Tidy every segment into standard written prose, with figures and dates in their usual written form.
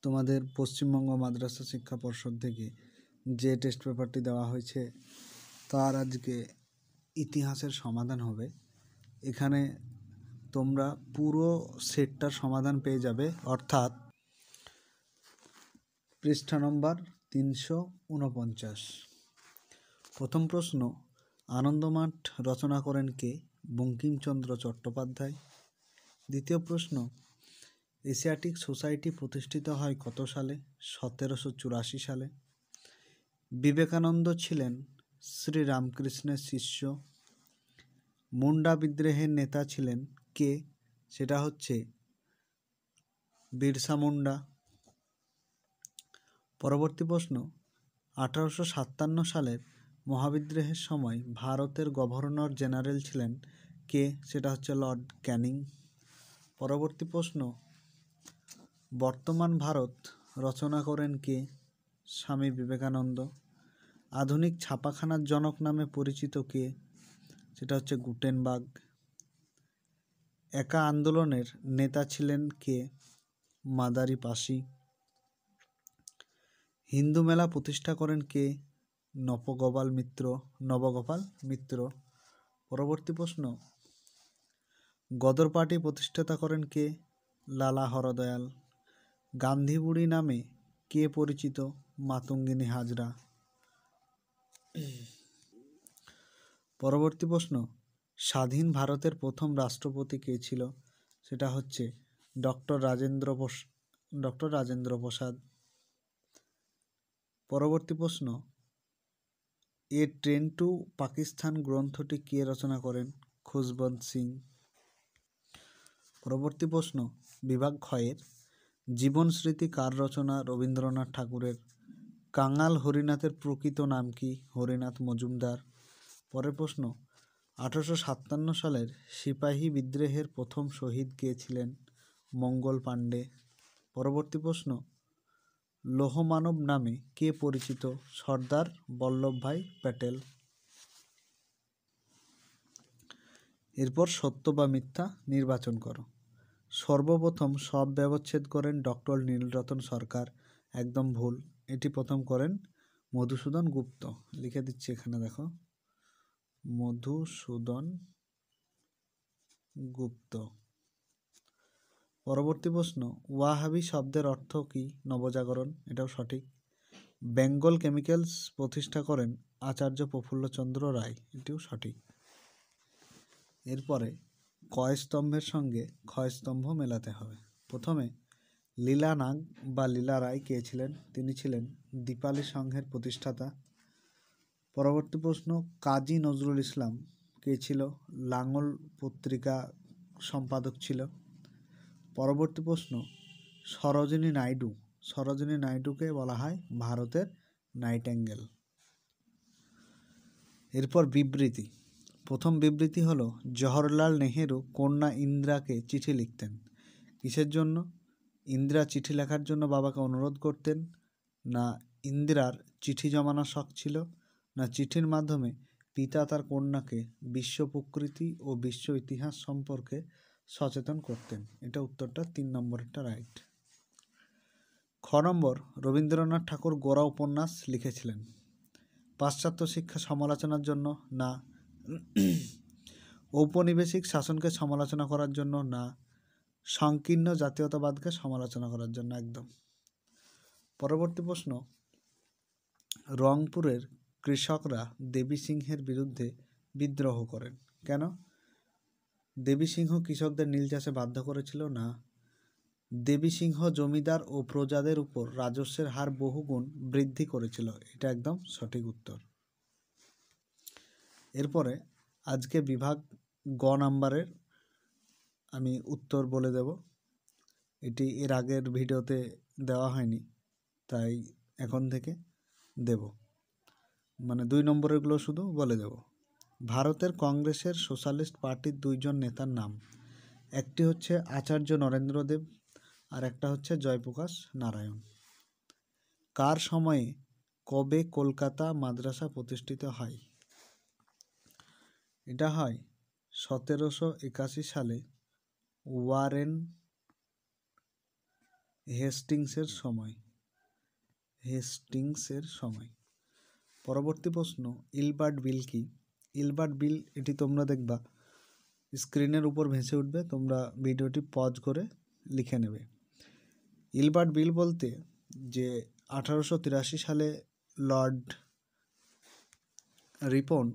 তোমাদের পশ্চিমবঙ্গ মাদ্রাসা শিক্ষা পর্ষদ থেকে যে টেস্ট পেপারটি দেওয়া হয়েছে তার আজকে ইতিহাসের সমাধান হবে। এখানে তোমরা পুরো সেটটার সমাধান পেয়ে যাবে, অর্থাৎ পৃষ্ঠা নম্বর 349। প্রথম প্রশ্ন, আনন্দমাঠ রচনা করেন কে? বঙ্কিমচন্দ্র চট্টোপাধ্যায়। দ্বিতীয় প্রশ্ন, এশিয়াটিক সোসাইটি প্রতিষ্ঠিত হয় কত সালে? 1784 সালে। বিবেকানন্দ ছিলেন শ্রীরামকৃষ্ণের শিষ্য। মুন্ডা বিদ্রোহের নেতা ছিলেন কে? সেটা হচ্ছে বিরসা মুন্ডা। পরবর্তী প্রশ্ন, 1857 সালের মহাবিদ্রোহের সময় ভারতের গভর্নর জেনারেল ছিলেন কে? সেটা হচ্ছে লর্ড ক্যানিং। পরবর্তী প্রশ্ন, বর্তমান ভারত রচনা করেন কে? স্বামী বিবেকানন্দ। আধুনিক ছাপাখানার জনক নামে পরিচিত কে? সেটা হচ্ছে গুটেনবার্গ। একা আন্দোলনের নেতা ছিলেন কে? মাদারি-পাশি। হিন্দু মেলা প্রতিষ্ঠা করেন কে? নবগোপাল মিত্র। পরবর্তী প্রশ্ন, গদর পার্টি প্রতিষ্ঠাতা করেন কে? লালা হরদয়াল। গান্ধী বুড়ি নামে কে পরিচিত? মাতঙ্গিনী হাজরা। পরবর্তী প্রশ্ন, স্বাধীন ভারতের প্রথম রাষ্ট্রপতি কে ছিল? সেটা হচ্ছে ডক্টর রাজেন্দ্র প্রসাদ। পরবর্তী প্রশ্ন, এ ট্রেন টু পাকিস্তান গ্রন্থটি কে রচনা করেন? খুশবন্ত সিং। পরবর্তী প্রশ্ন, বিভাগ ক্ষয়ের জীবন স্মৃতি কার রচনা? রবীন্দ্রনাথ ঠাকুরের। কাঙাল হরিনাথের প্রকৃত নাম কি? হরিনাথ মজুমদার। পরের প্রশ্ন, 1857 সালের সিপাহী বিদ্রোহের প্রথম শহীদ কে ছিলেন? মঙ্গল পাণ্ডে। পরবর্তী প্রশ্ন, লৌহমানব নামে কে পরিচিত? সর্দার বল্লভভাই প্যাটেল। এরপর সত্য বা মিথ্যা নির্বাচন করো। সর্বপ্রথম সব ব্যবচ্ছেদ করেন ডক্টর নীলরতন সরকার। একদম ভুল, এটি প্রথম করেন মধুসূদন গুপ্ত। লিখে দিচ্ছি এখানে, দেখো, মধুসূদন গুপ্ত। পরবর্তী প্রশ্ন, ওয়াহাবি শব্দের অর্থ কি? নবজাগরণ। এটাও সঠিক। বেঙ্গল কেমিক্যালস প্রতিষ্ঠা করেন আচার্য প্রফুল্লচন্দ্র রায়। এটিও সঠিক। এরপরে কয়স্তম্ভের সঙ্গে ক্ষয়স্তম্ভ মেলাতে হবে। প্রথমে লীলা নাগ বা লীলা রায় কে ছিলেন? তিনি ছিলেন দীপালি সংঘের প্রতিষ্ঠাতা। পরবর্তী প্রশ্ন, কাজী নজরুল ইসলাম কে ছিল? লাঙল পত্রিকা সম্পাদক ছিল। পরবর্তী প্রশ্ন, সরোজিনী নাইডুকে বলা হয় ভারতের নাইটেঙ্গেল। এরপর বিবৃতি। প্রথম বিবৃতি হলো, জওহরলাল নেহেরু কন্যা ইন্দিরাকে চিঠি লিখতেন। কিসের জন্য? ইন্দিরা চিঠি লেখার জন্য বাবাকে অনুরোধ করতেন, না ইন্দিরার চিঠি জমানোর শখ ছিল, না চিঠির মাধ্যমে পিতা তার কন্যাকে বিশ্ব প্রকৃতি ও বিশ্ব ইতিহাস সম্পর্কে সচেতন করতেন? এটা উত্তরটা 3 নম্বরেরটা রাইট। খ নম্বর, রবীন্দ্রনাথ ঠাকুর গোরা উপন্যাস লিখেছিলেন পাশ্চাত্য শিক্ষা সমালোচনার জন্য, না ঔপনিবেশিক শাসনকে সমালোচনা করার জন্য, না সংকীর্ণ জাতীয়তাবাদকে সমালোচনা করার জন্য। একদম। পরবর্তী প্রশ্ন, রংপুরের কৃষকরা দেবী সিংহের বিরুদ্ধে বিদ্রোহ করেন কেন? দেবী সিংহ কৃষকদের নীল চাষে বাধ্য করেছিল, না দেবী সিংহ জমিদার ও প্রজাদের উপর রাজস্বের হার বহুগুণ বৃদ্ধি করেছিল। এটা একদম সঠিক উত্তর। এরপরে আজকে বিভাগ গ নাম্বারের আমি উত্তর বলে দেব। এটি এর আগের ভিডিওতে দেওয়া হয়নি, তাই এখন থেকে দেব, মানে 2 নম্বরেরগুলো শুধু বলে দেব। ভারতের কংগ্রেসের সোশ্যালিস্ট পার্টির 2 জন নেতার নাম। একটি হচ্ছে আচার্য নরেন্দ্র দেব, আর একটা হচ্ছে জয়প্রকাশ নারায়ণ। কার সময়ে কবে কলকাতা মাদ্রাসা প্রতিষ্ঠিত হয়? এটা হয় 1781 সালে ওয়ারেন হেস্টিংসের সময়। হেস্টিংসের সময়। পরবর্তী প্রশ্ন, ইলবার্ট বিল কি? ইলবার্ট বিল, এটি তোমরা দেখবা স্ক্রিনের উপর ভেসে উঠবে, তোমরা ভিডিওটি পজ করে লিখে নেবে। ইলবার্ট বিল বলতে যে 1883 সালে লর্ড রিপন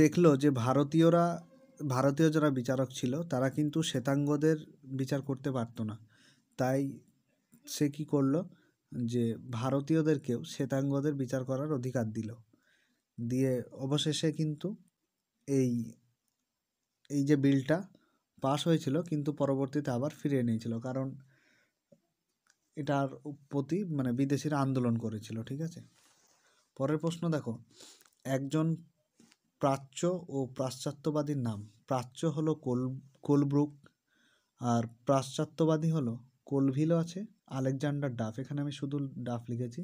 দেখলো যে ভারতীয় যারা বিচারক ছিল তারা কিন্তু শ্বেতাঙ্গদের বিচার করতে পারতো না, তাই সে কি করলো যে ভারতীয়দেরকেও শ্বেতাঙ্গদের বিচার করার অধিকার দিল। দিয়ে অবশেষে কিন্তু এই যে বিলটা পাস হয়েছিল কিন্তু পরবর্তীতে আবার ফিরিয়ে নিয়েছিল, কারণ এটার প্রতি মানে বিদেশিরা আন্দোলন করেছিল। ঠিক আছে, পরের প্রশ্ন দেখো, একজন প্রাচ্য ও পাশ্চাত্যবাদীর নাম। প্রাচ্য হলো কোলব্রুক, আর পাশ্চাত্যবাদী হলো কোলভিলও আছে, আলেকজান্ডার ডাফ। এখানে আমি শুধু ডাফ লিখেছি,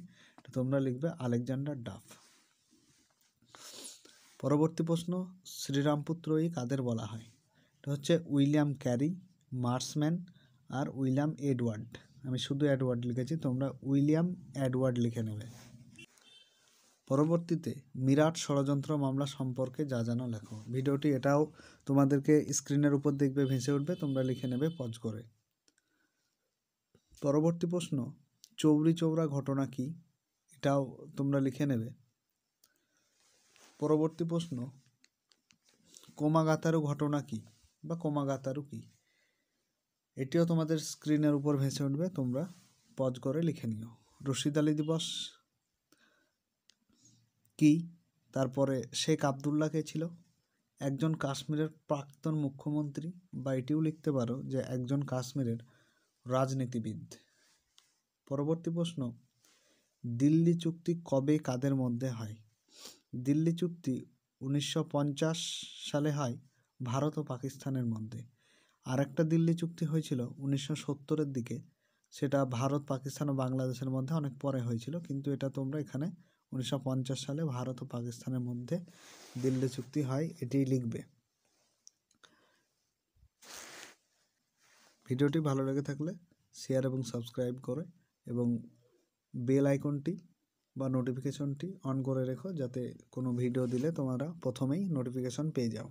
তোমরা লিখবে আলেকজান্ডার ডাফ। পরবর্তী প্রশ্ন, শ্রীরামপুত্রই কাদের বলা হয়? এটা হচ্ছে উইলিয়াম ক্যারি, মার্সম্যান আর উইলিয়াম এডওয়ার্ড। আমি শুধু এডওয়ার্ড লিখেছি, তোমরা উইলিয়াম এডওয়ার্ড লিখে নেবে। পরবর্তীতে মিরাট ষড়যন্ত্র মামলা সম্পর্কে যা জানো লেখো। ভিডিওটি এটাও তোমাদেরকে স্ক্রিনের উপর দেখবে ভেসে উঠবে, তোমরা লিখে নেবে পজ করে। পরবর্তী প্রশ্ন, চৌরি চৌরা ঘটনা কি? এটাও তোমরা লিখে নেবে। পরবর্তী প্রশ্ন, কোমাগাতারু ঘটনা কি বা কোমাগাতারু কি? এটিও তোমাদের স্ক্রিনের উপর ভেসে উঠবে, তোমরা পজ করে লিখে নিও। রশিদ আলী দিবস কি? তারপরে শেখ আবদুল্লাহ কে ছিল? একজন কাশ্মীরের প্রাক্তন মুখ্যমন্ত্রী, বা এটিও লিখতে পারো যে একজন কাশ্মীরের রাজনীতিবিদ। পরবর্তী প্রশ্ন, দিল্লি চুক্তি কবে কাদের মধ্যে হয়? দিল্লি চুক্তি 1950 সালে হয় ভারত ও পাকিস্তানের মধ্যে। আর একটা দিল্লি চুক্তি হয়েছিল 1970-এর দিকে, সেটা ভারত, পাকিস্তান ও বাংলাদেশের মধ্যে অনেক পরে হয়েছিল, কিন্তু এটা তোমরা এখানে 1950 সালে ভারত ও পাকিস্তানের মধ্যে দিল্লি চুক্তি হয়, এটিই লিখবে। ভিডিওটি ভালো লেগে থাকলে শেয়ার এবং সাবস্ক্রাইব করে এবং বেল আইকনটি বা নোটিফিকেশনটি অন করে রেখো, যাতে কোনো ভিডিও দিলে তোমরা প্রথমেই নোটিফিকেশন পেয়ে যাও।